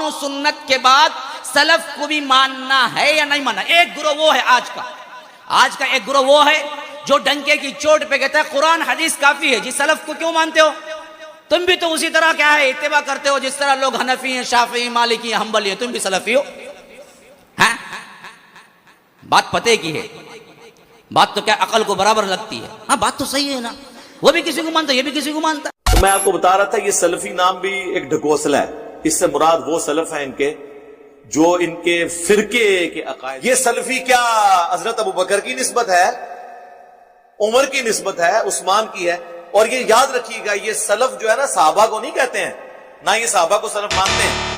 و سنت کے بعد سلف کو بھی ماننا ہے یا نہیں ماننا؟ ایک گروہ وہ ہے آج کا ایک گروہ وہ ہے جو ڈنکے کی چوٹ پہ کہتا ہے قرآن حدیث کافی ہے جی، سلف کو کیوں مانتے ہو؟ تم بھی تو اسی طرح کیا ہے اتباع کرتے ہو جس طرح لوگ حنفی ہیں، شافعی، مالکی ہیں، حنبلی ہیں، تم بھی سلفی ہو۔ ہاں بات پتے کی ہے، بات تو کیا عقل کو برابر لگتی ہے؟ ہاں بات تو صحیح ہے نا، وہ بھی کسی کو مانتا ہے، یہ بھی کسی کو مانتا ہے۔ تو میں آپ کو بتا رہا تھا یہ سلفی نام بھی ایک ڈھکوسلا ہے، اس سے مراد وہ سلف ہیں ان کے جو ان کے فرقے کے عقائد۔ یہ سلفی کیا حضرت ابو بکر کی نسبت ہے، عمر کی نسبت ہے، عثمان کی ہے؟ اور یہ یاد رکھیے گا یہ سلف جو ہے نا صحابہ کو نہیں کہتے ہیں، نہ یہ صحابہ کو سلف مانتے ہیں،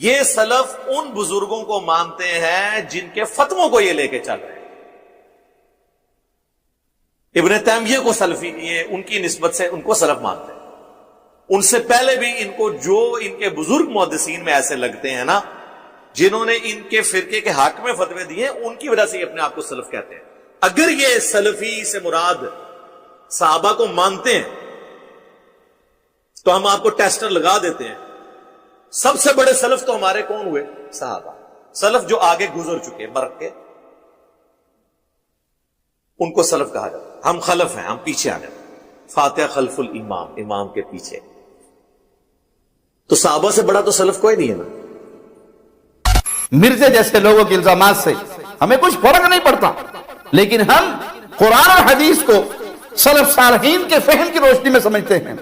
یہ سلف ان بزرگوں کو مانتے ہیں جن کے فتووں کو یہ لے کے چل رہے ہیں۔ ابن تیمیہ کو سلفی یہ ان کی نسبت سے ان کو سلف مانتے ہیں، ان سے پہلے بھی ان کو جو ان کے بزرگ محدثین میں ایسے لگتے ہیں نا جنہوں نے ان کے فرقے کے حق میں فتوے دیے ہیں، ان کی وجہ سے یہ اپنے آپ کو سلف کہتے ہیں۔ اگر یہ سلفی سے مراد صحابہ کو مانتے ہیں تو ہم آپ کو ٹیسٹر لگا دیتے ہیں، سب سے بڑے سلف تو ہمارے کون ہوئے؟ صحابہ، سلف جو آگے گزر چکے برق کے، ان کو سلف کہا جاتا ہے۔ ہم خلف ہیں، ہم پیچھے آ گئے، فاتحہ خلف الامام، امام کے پیچھے، تو صحابہ سے بڑا تو سلف کوئی نہیں ہے نا۔ مرزے جیسے لوگوں کے الزامات سے ہمیں کچھ فرق نہیں پڑتا، لیکن ہم قرآن اور حدیث کو سلف صالحین کے فہم کی روشنی میں سمجھتے ہیں،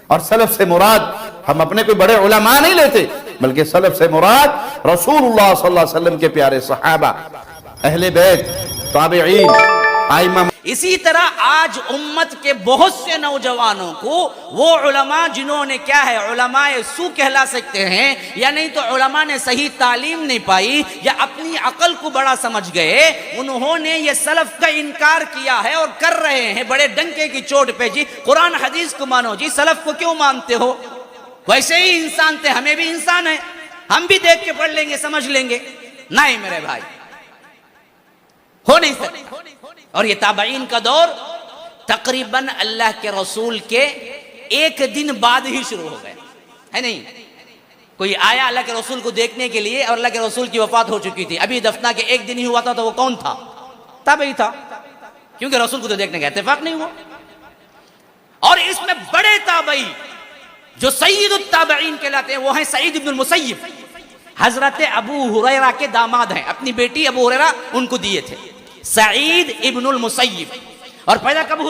اور سلف سے مراد ہم اپنے کوئی بڑے علماء نہیں لیتے، بلکہ سلف سے مراد رسول اللہ صلی اللہ علیہ وسلم کے پیارے صحابہ، اہل بیت، تابعین، ائمہ۔ اسی طرح آج امت کے بہت سے نوجوانوں کو وہ علماء جنہوں نے کیا ہے علماء سو کہلا سکتے ہیں، یا نہیں تو علماء نے صحیح تعلیم نہیں پائی یا اپنی عقل کو بڑا سمجھ گئے، انہوں نے یہ سلف کا انکار کیا ہے اور کر رہے ہیں بڑے ڈنکے کی چوٹ پہ، جی قرآن حدیث کو مانو، جی سلف کو کیوں مانتے ہو؟ ویسے ہی انسان تھے، ہمیں بھی انسان ہیں، ہم بھی دیکھ کے پڑھ لیں گے، سمجھ لیں گے۔ نہیں میرے بھائی، ہو نہیں سکتا۔ اور یہ تابعین کا دور تقریباً اللہ کے رسول کے ایک دن بعد ہی شروع ہو گئے، ہے نہیں؟ کوئی آیا اللہ کے رسول کو دیکھنے کے لیے اور اللہ کے رسول کی وفات ہو چکی تھی، ابھی دفنا کے ایک دن ہی ہوا تھا، تو وہ کون تھا؟ تابعی تھا، کیونکہ رسول کو تو دیکھنے کا اتفاق نہیں ہوا۔ اور اس میں بڑے تابعی جو سید التابعین کہلاتے ہیں وہ ہیں سعید ابن المسیب، حضرت ابو ہریرہ کے داماد ہیں، اپنی بیٹی ابو ہریرہ ان کو دیے تھے، سعید ابن المسیب۔ اور پیدا کب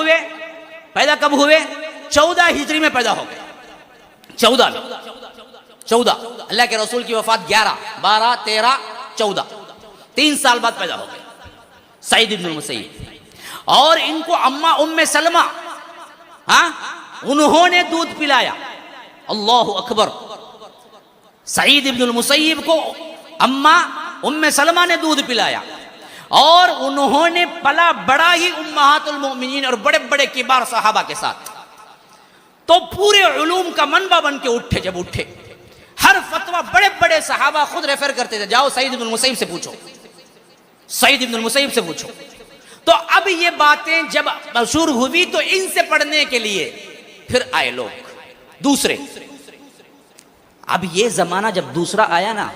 ہوئے؟ 14 ہجری میں پیدا ہو گئے، 14 اللہ کے رسول کی وفات 11، 12، 13، 14، 3 سال بعد پیدا ہو گئے سعید ابن المسیب۔ اور ان کو اماں ام سلمہ انہوں نے دودھ پلایا، اللہ اکبر، سعید ابن المسیب کو اماں ام سلمہ نے دودھ پلایا، اور انہوں نے پلا بڑا ہی امہات المؤمنین اور بڑے بڑے کبار صحابہ کے ساتھ، تو پورے علوم کا منبع بن کے اٹھے۔ جب اٹھے ہر فتویٰ بڑے بڑے صحابہ خود ریفر کرتے تھے، جاؤ سعید ابن المسیب سے پوچھو، سعید ابن المسیب سے پوچھو۔ تو اب یہ باتیں جب مشہور ہوئی تو ان سے پڑھنے کے لیے پھر آئے لوگ دوسرے۔ اب یہ زمانہ جب دوسرا آیا نا،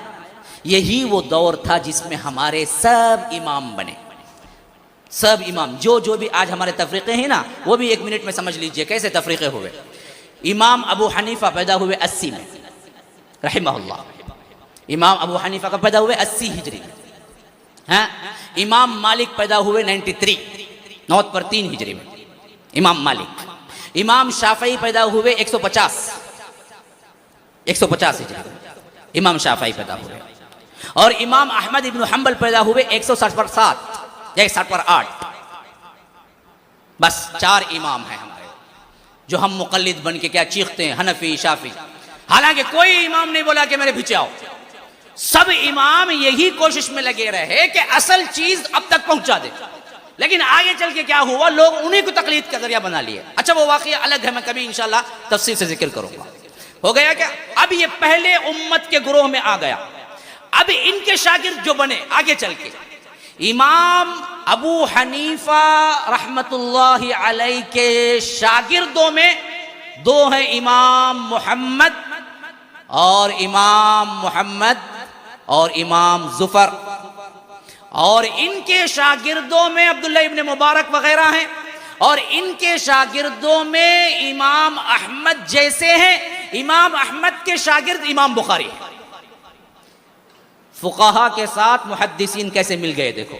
یہی وہ دور تھا جس میں ہمارے سب امام بنے، سب امام جو بھی آج ہمارے تفریقے ہیں نا، وہ بھی 1 منٹ میں سمجھ لیجئے کیسے تفریقے ہوئے۔ امام ابو حنیفہ پیدا ہوئے 80 میں رحمہ اللہ، امام ابو حنیفہ کا پیدا ہوئے 80 ہجری، امام مالک پیدا ہوئے 93 9 پر 3 ہجری میں، امام مالک۔ امام شافعی پیدا ہوئے 150 ہجری میں، امام شافعی پیدا ہوئے۔ اور امام احمد ابن حنبل پیدا ہوئے 160 پر 7 یا 160 پر 8۔ بس 4 امام ہیں ہمارے جو ہم مقلد بن کے کیا چیختے ہیں، حنفی، شافعی، حالانکہ کوئی امام نہیں بولا کہ میرے پیچھے آؤ، سب امام یہی کوشش میں لگے رہے کہ اصل چیز اب تک پہنچا دے، لیکن آگے چل کے کیا ہوا، لوگ انہیں کو تقلید کا ذریعہ بنا لیے۔ اچھا وہ واقعہ الگ ہے، میں کبھی انشاءاللہ تفصیل سے ذکر کروں گا۔ ہو گیا کیا؟ اب یہ پہلے امت کے گروہ میں آ گیا، اب ان کے شاگرد جو بنے آگے چل کے، امام ابو حنیفہ رحمت اللہ علیہ کے شاگردوں میں 2 ہیں، امام محمد اور امام محمد اور امام ظفر، اور ان کے شاگردوں میں عبداللہ ابن مبارک وغیرہ ہیں، اور ان کے شاگردوں میں امام احمد جیسے ہیں۔ امام احمد کے شاگرد امام بخاری ہیں۔ فقہا کے ساتھ محدثین کیسے مل گئے دیکھو۔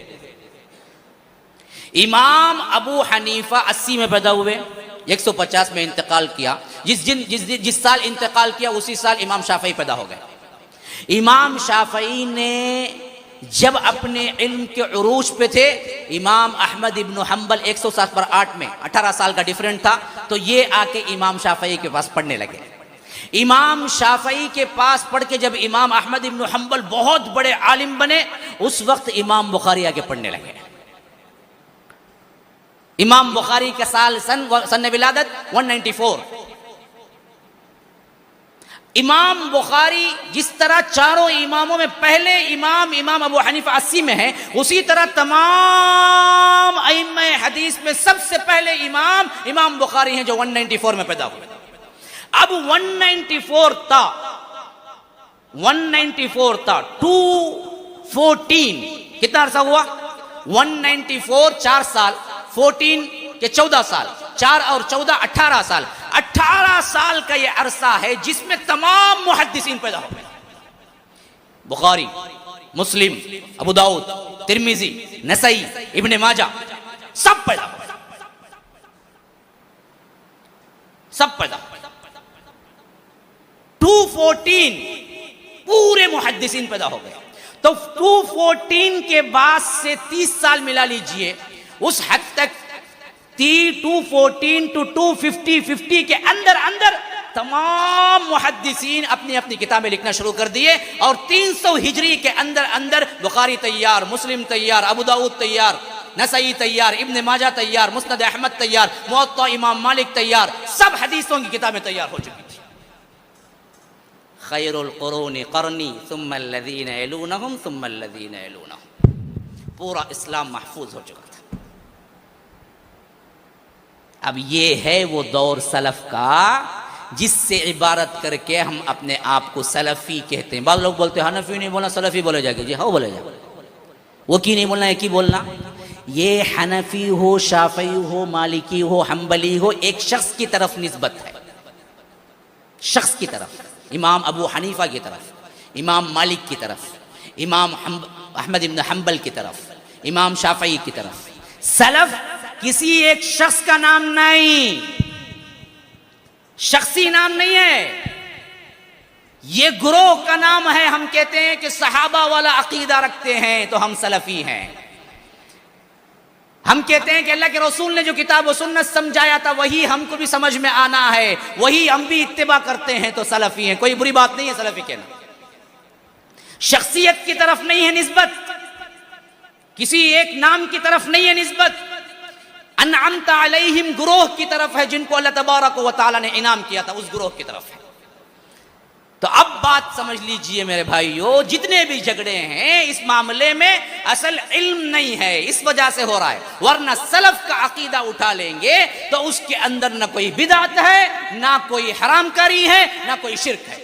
امام ابو حنیفہ 80 میں پیدا ہوئے، 150 میں انتقال کیا۔ جس سال انتقال کیا اسی سال امام شافعی پیدا ہو گئے۔ امام شافعی نے جب اپنے علم کے عروج پہ تھے، امام احمد ابن حنبل 107 پر 8 میں 18 سال کا ڈیفرنٹ تھا، تو یہ آ کے امام شافعی کے پاس پڑھنے لگے۔ امام شافعی کے پاس پڑھ کے جب امام احمد ابن حنبل بہت بڑے عالم بنے، اس وقت امام بخاری آگے پڑھنے لگے۔ امام بخاری کا سن ولادت 194۔ امام بخاری جس طرح چاروں اماموں میں پہلے امام ابو حنیفہ 80 میں ہے، اسی طرح تمام ائمہ حدیث میں سب سے پہلے امام بخاری ہیں جو 194 میں پیدا ہوئے۔ اب 194 تا 214 کتنا عرصہ ہوا؟ 194 4 سال، 14 کے 14 سال، 4 اور 14 18 سال۔ 18 سال کا یہ عرصہ ہے جس میں تمام محدثین پیدا ہو گئے۔ بخاری، مسلم، ابو داؤد، ترمذی، نسائی، ابن ماجہ، سب پیدا ہو گئے، سب پیدا ہو گئے۔ 214 پورے محدثین پیدا ہو گئے۔ تو 214 کے بعد سے 30 سال ملا لیجئے، اس حد تک 214 to 250 کے اندر تمام محدثین اپنی اپنی کتابیں لکھنا شروع کر دیے، اور 300 ہجری کے اندر بخاری تیار، مسلم تیار، ابو داؤد تیار، نسائی تیار، ابن ماجہ تیار، مسند احمد تیار، موطا امام مالک تیار، سب حدیثوں کی کتابیں تیار ہو چکی تھی۔ خیر القرون قرنی ثم الذین یلونہم ثم الذین یلونہم، پورا اسلام محفوظ ہو چکا تھا۔ اب یہ ہے وہ دور سلف کا جس سے عبارت کر کے ہم اپنے آپ کو سلفی کہتے ہیں۔ بعض لوگ بولتے ہیں حنفی نہیں بولنا، سلفی بولے جائے گا۔ جی ہاں بولے جائے گا۔ وہ کی نہیں بولنا ہے کی بولنا؟ یہ حنفی ہو، شافعی ہو، مالکی ہو، حنبلی ہو، ایک شخص کی طرف نسبت ہے، شخص کی طرف، امام ابو حنیفہ کی طرف، امام مالک کی طرف، امام احمد بن حنبل کی طرف، امام شافعی کی طرف۔ سلف کسی ایک شخص کا نام نہیں، شخصی نام نہیں ہے، یہ گروہ کا نام ہے۔ ہم کہتے ہیں کہ صحابہ والا عقیدہ رکھتے ہیں تو ہم سلفی ہیں۔ ہم کہتے ہیں کہ اللہ کے رسول نے جو کتاب و سنت سمجھایا تھا وہی ہم کو بھی سمجھ میں آنا ہے، وہی ہم بھی اتباع کرتے ہیں تو سلفی ہیں۔ کوئی بری بات نہیں ہے سلفی کہنا۔ شخصیت کی طرف نہیں ہے نسبت، کسی ایک نام کی طرف نہیں ہے نسبت۔ انعمت علیہم گروہ کی طرف ہے جن کو اللہ تبارک و تعالی نے انعام کیا تھا، اس گروہ کی طرف ہے۔ تو اب بات سمجھ لیجئے میرے بھائیو، جتنے بھی جھگڑے ہیں اس معاملے میں اصل علم نہیں ہے، اس وجہ سے ہو رہا ہے، ورنہ سلف کا عقیدہ اٹھا لیں گے تو اس کے اندر نہ کوئی بدعت ہے، نہ کوئی حرام کاری ہے، نہ کوئی شرک ہے۔